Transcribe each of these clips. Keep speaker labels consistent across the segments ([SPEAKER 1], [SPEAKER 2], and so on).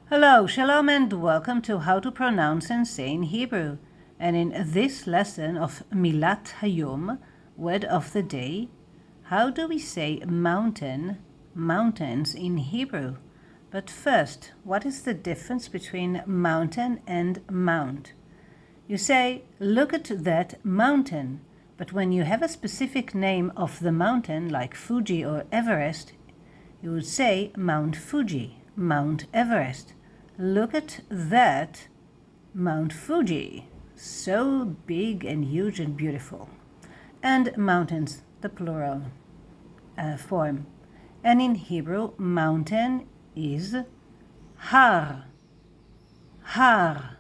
[SPEAKER 1] Hello, Shalom, and welcome to How to Pronounce and Say in Hebrew. And in this lesson of Milat Hayom, word of the day, how do we say mountain, mountains in Hebrew? But first, what is the difference between mountain and mount? You say, look at that mountain, but when you have a specific name of the mountain, like Fuji or Everest, you would say Mount Fuji, Mount Everest. Look at that Mount Fuji, so big and huge and beautiful. And mountains, the plural form. And in Hebrew, mountain is har, har,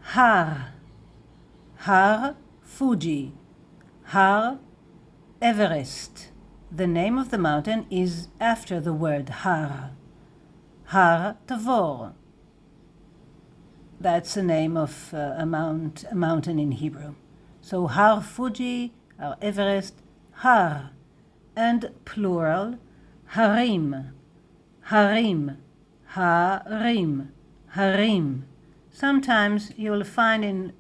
[SPEAKER 1] har, har Fuji, har Everest. The name of the mountain is after the word har. Har Tavor. That's the name of a mountain in Hebrew. So Har Fuji, Har Everest, Har. And plural, Harim, Harim, Harim, Harim. Sometimes you will find in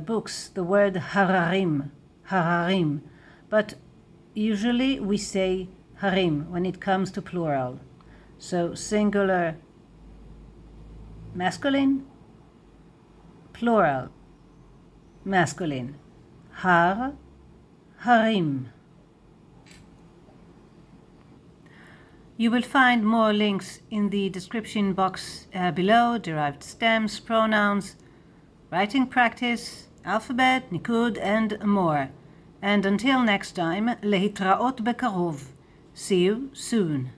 [SPEAKER 1] books the word Hararim, Hararim. But usually we say Harim when it comes to plural. So singular masculine, plural masculine, har, harim. You will find more links in the description box below: derived stems, pronouns, writing practice, alphabet, Niqqud, and more. And until next time, להתראות בקרוב. See you soon.